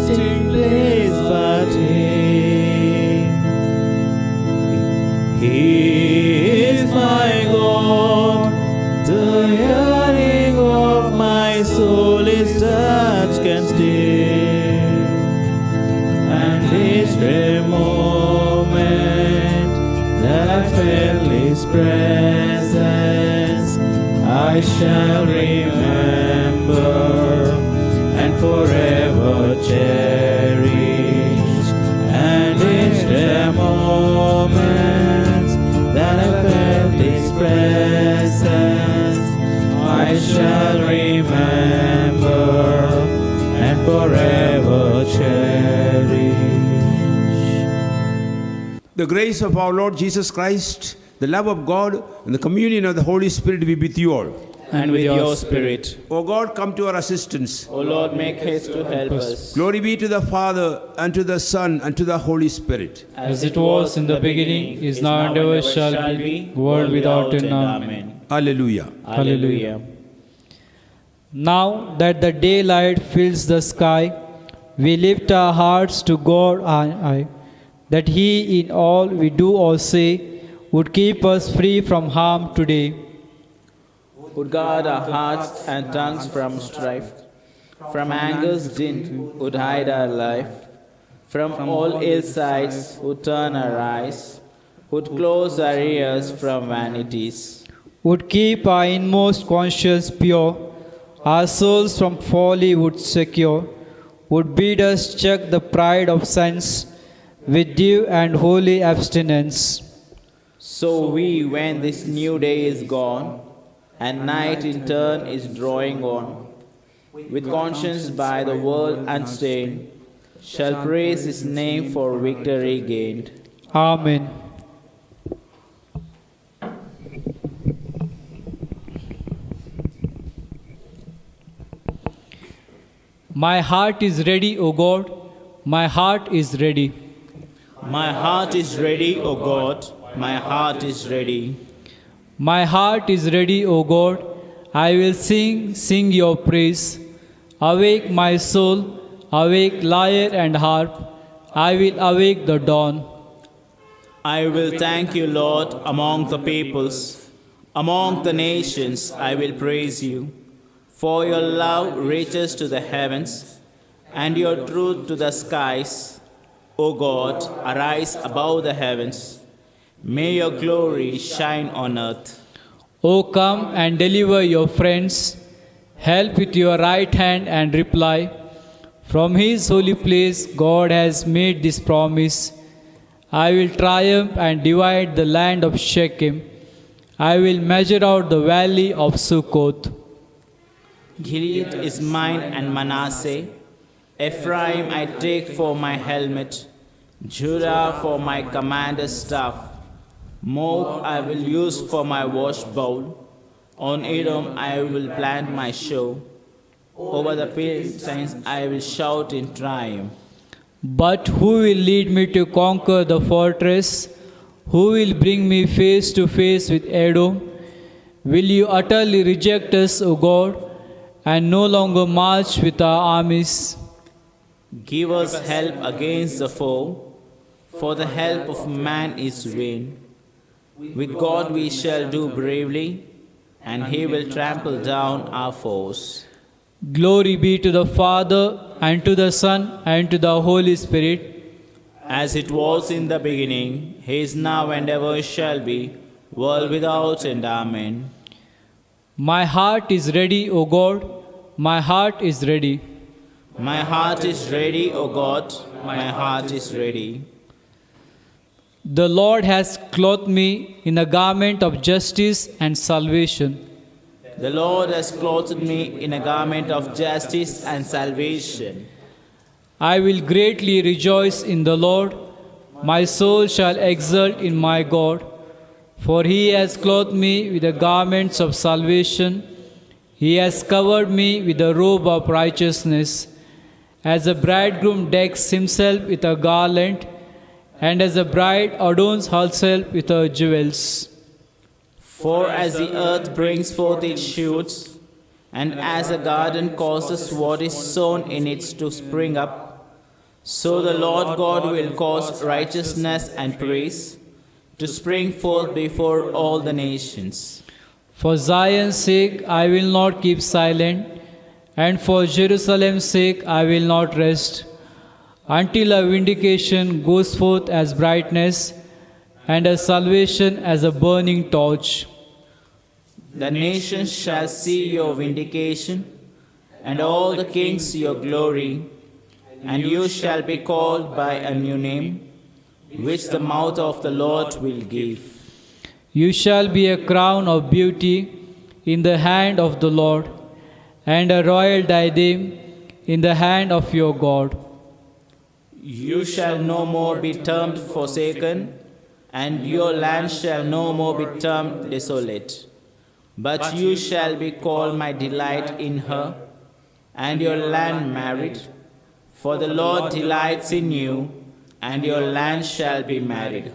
resting place but Him. He is my God, the yearning of my soul His touch can still, and each rare moment that I felt His presence I shall remember and forever cherish, and each rare moment that I felt His presence I shall remember and forever cherish. The grace of our Lord Jesus Christ, the love of God, and the communion of the Holy Spirit be with you all. And with your spirit. O God, come to our assistance. O Lord, make haste to help us. Glory be to the Father, and to the Son, and to the Holy Spirit. As it was in the beginning, is now, and ever shall be, world without end. Amen. Hallelujah. Hallelujah. Now that the daylight fills the sky, we lift our hearts to God and I, that He in all we do or say would keep us free from harm today. Would guard our hearts and tongues from strife, from anger's din would hide our life, from all ill sights would turn our eyes, would close our ears from vanities, Would keep our inmost conscience pure, our souls from folly would secure, would bid us check the pride of sense with due and holy abstinence. So we, when this new day is gone, and night in turn is drawing on, with conscience by the world unstained, shall praise His name for victory gained. Amen. My heart is ready, O God, my heart is ready. My heart is ready, O God, my heart is ready. My heart is ready, O God, I will sing your praise. Awake my soul, awake lyre and harp, I will awake the dawn. I will thank you, Lord, among the peoples. Among the nations I will praise you. For your love reaches to the heavens, and your truth to the skies. O God, arise above the heavens. May your glory shine on earth. O come and deliver your friends. Help with your right hand and reply. From His holy place God has made this promise. I will triumph and divide the land of Shechem. I will measure out the valley of Sukkoth. Gilead is mine and Manasseh. Ephraim I take for my helmet. Judah for my commander's staff. Moab I will use for my wash bowl. On Edom I will plant my show. Over the Philistines I will shout in triumph. But who will lead me to conquer the fortress? Who will bring me face to face with Edom? Will you utterly reject us, O God, and no longer march with our armies? Give us help against the foe, for the help of man is vain. With God we shall do bravely, and He will trample down our foes. Glory be to the Father, and to the Son, and to the Holy Spirit. As it was in the beginning, is now, and ever shall be, world without end. Amen. My heart is ready, O God, my heart is ready. My heart is ready, O God, my heart is ready. The Lord has clothed me in a garment of justice and salvation. The Lord has clothed me in a garment of justice and salvation. I will greatly rejoice in the Lord. My soul shall exult in my God. For He has clothed me with the garments of salvation. He has covered me with the robe of righteousness. As a bridegroom decks himself with a garland, and as a bride adorns herself with her jewels. For as the earth brings forth its shoots, and as a garden causes what is sown in it to spring up, So the Lord God will cause righteousness and praise to spring forth before all the nations. For Zion's sake I will not keep silent, and for Jerusalem's sake I will not rest, until a vindication goes forth as brightness, and a salvation as a burning torch. The nations shall see your vindication, and all the kings your glory, and you shall be called by a new name, which the mouth of the Lord will give. You shall be a crown of beauty in the hand of the Lord, and a royal diadem in the hand of your God. You shall no more be termed forsaken, and your land shall no more be termed desolate. But you shall be called my delight in her, and your land married. For the Lord delights in you, and your land shall be married.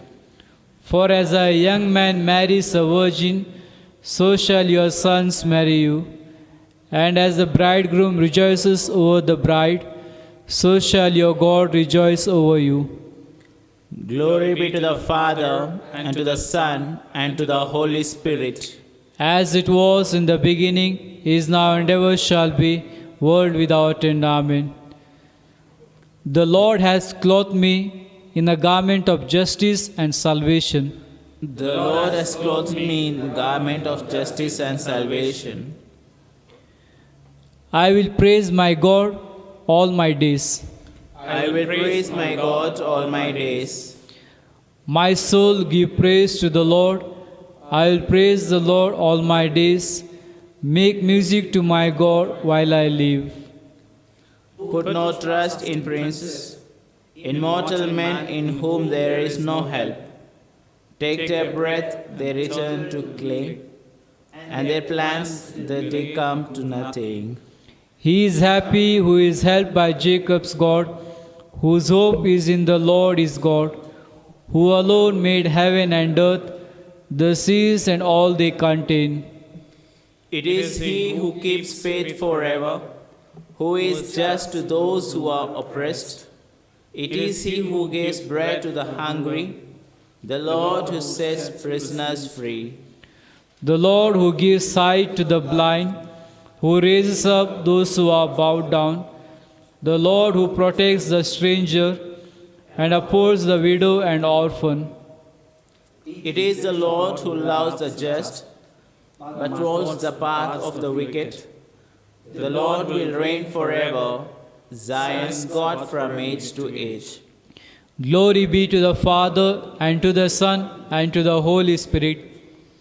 For as a young man marries a virgin, so shall your sons marry you. And as the bridegroom rejoices over the bride, so shall your God rejoice over you. Glory be to the Father, and to the Son, and to the Holy Spirit. As it was in the beginning, is now, and ever shall be, world without end. Amen. The Lord has clothed me in a garment of justice and salvation. The Lord has clothed me in the garment of justice and salvation. I will praise my God all my days. I will praise my God all my days. My soul give praise to the Lord. I will praise the Lord all my days. Make music to my God while I live. Put no trust in princes, in mortal men in whom there is no help. Take their breath, they return to clay, and their plans they come to nothing. He is happy who is helped by Jacob's God, whose hope is in the Lord his God, who alone made heaven and earth, the seas and all they contain. It is he who keeps faith forever, who is just to those who are oppressed. It is he who gives bread to the hungry, the Lord who sets prisoners free. The Lord who gives sight to the blind, who raises up those who are bowed down, the Lord who protects the stranger and upholds the widow and orphan. It is the Lord who loves the just, but rolls the path of the wicked. The Lord will reign forever, Zion's God from age to age. Glory be to the Father, and to the Son, and to the Holy Spirit.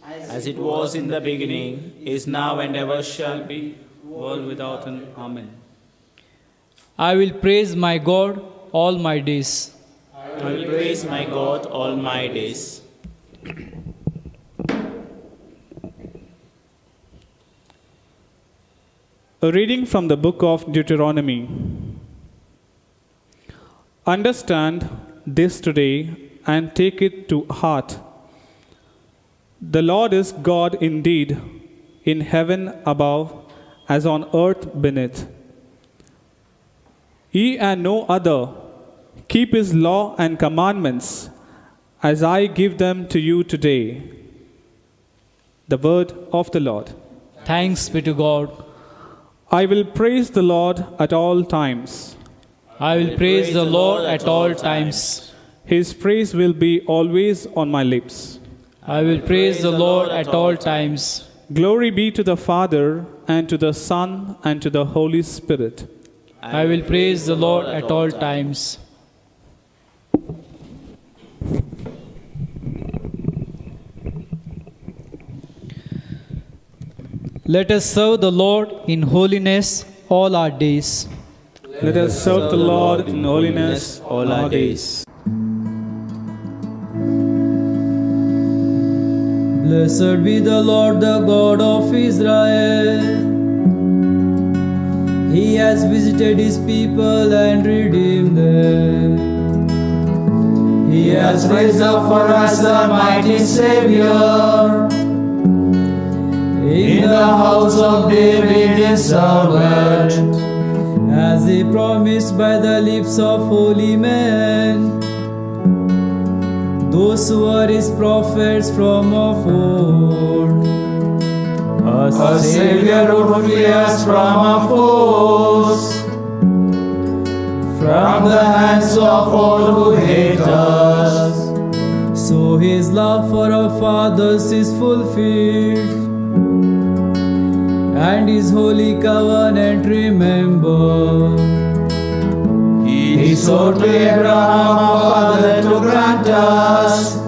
As it was in the beginning, is now, and ever shall be, world without end. Amen. I will praise my God all my days. I will praise my God all my days. A reading from the book of Deuteronomy. Understand this today and take it to heart. The Lord is God indeed, in heaven above as on earth beneath. Ye and no other, keep his law and commandments as I give them to you today. The word of the Lord. Thanks be to God. I will praise the Lord at all times. I will praise the Lord at all times. His praise will be always on my lips. I will praise the Lord at all times. Glory be to the Father, and to the Son, and to the Holy Spirit. I will praise the Lord at all times. Let us serve the Lord in holiness all our days. Let us serve the Lord in holiness all our days. Blessed be the Lord, the God of Israel. He has visited his people and redeemed them. He has raised up for us a mighty Savior. In the house of David his servant, as He promised by the lips of holy men, those who are His prophets from of old. A Savior who free us from our foes, from the hands of all who hate us. So His love for our fathers is fulfilled, and His holy covenant remember. He swore to Abraham our father to grant us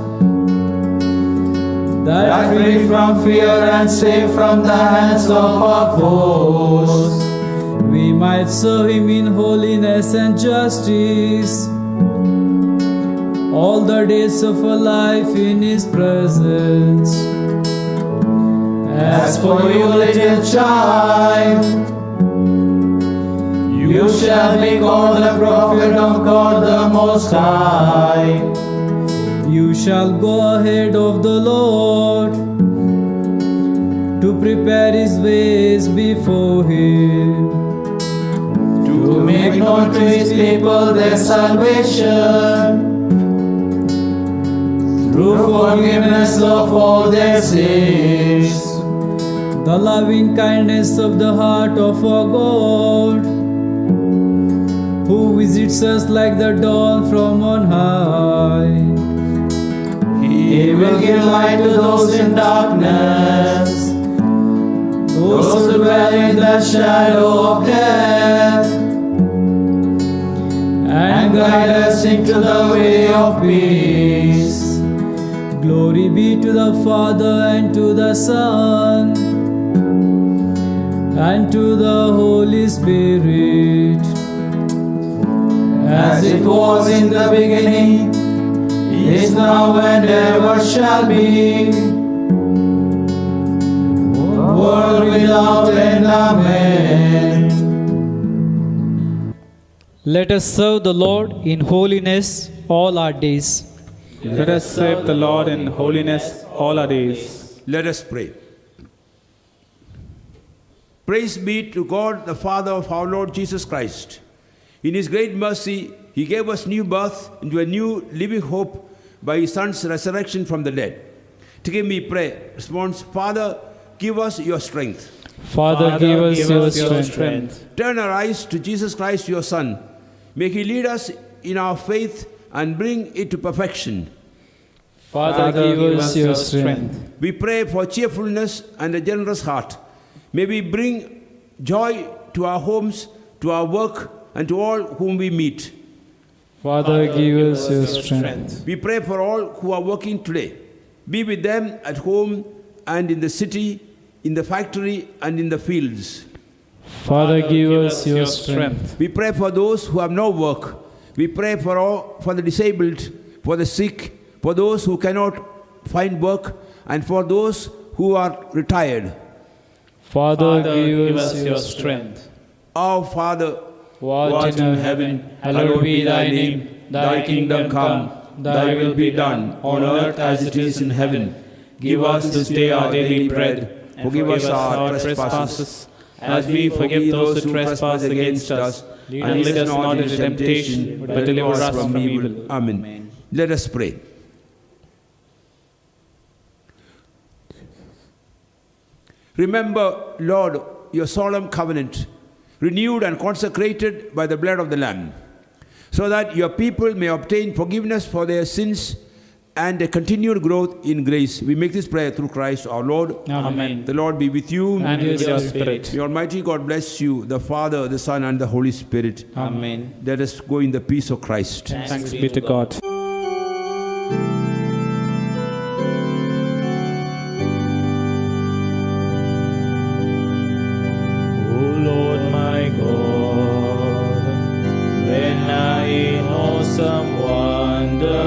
that free from fear and safe from the hands of our foes, we might serve Him in holiness and justice all the days of our life in His presence. As for you, little child, you shall be called the prophet of God the Most High. You shall go ahead of the Lord to prepare His ways before Him, To make known to His people their salvation, through forgiveness of all their sins. the loving kindness of the heart of our God, who visits us like the dawn from on high. He will give light to those in darkness, those who dwell in the shadow of death, and guide us into the way of peace. Glory be to the Father and to the Son and to the Holy Spirit, As it was in the beginning, is now and ever shall be, world without end. Amen. Let us serve the Lord in holiness all our days. Let us serve the Lord in holiness all our days. Let us pray. Praise be to God, the Father of our Lord Jesus Christ. In His great mercy, He gave us new birth into a new living hope by His Son's resurrection from the dead. Together we pray. Response: Father, give us your strength. Father, give us your strength. Turn our eyes to Jesus Christ, your Son. May He lead us in our faith and bring it to perfection. Father, give us your strength. We pray for cheerfulness and a generous heart. May we bring joy to our homes, to our work, and to all whom we meet. Father, give us your strength. We pray for all who are working today. Be with them at home and in the city, in the factory and in the fields. Father, give us your strength. We pray for those who have no work. We pray for the disabled, for the sick, for those who cannot find work, and for those who are retired. Father, give us your strength. Our Father, Who art in heaven, hallowed be thy name. Thy kingdom come, thy will be done, on earth as it is in heaven. Give us this day our daily bread. Forgive us our trespasses, as we forgive those who trespass against us. And lead us not into temptation, but deliver us from evil. Amen. Let us pray. Remember, Lord, your solemn covenant, renewed and consecrated by the blood of the Lamb, so that your people may obtain forgiveness for their sins and a continued growth in grace. We make this prayer through Christ our Lord. Amen. The Lord be with you. And with your spirit. May Almighty God bless you, the Father, the Son, and the Holy Spirit. Amen. Let us go in the peace of Christ. Thanks be to God. Awesome wonder,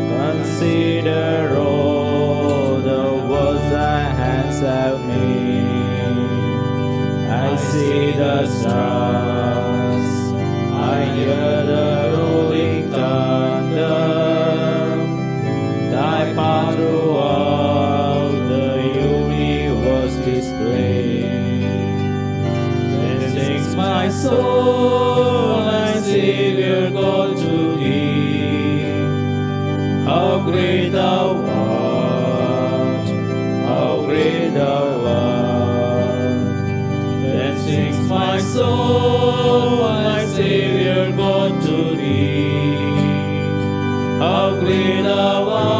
consider all the works thy hands have made. I see the stars, I hear the rolling thunder, thy power throughout the universe displayed. Then sing my soul, my Savior God to thee. How great thou art, how great thou art. Then sings my soul, my Savior God to thee. How great thou art.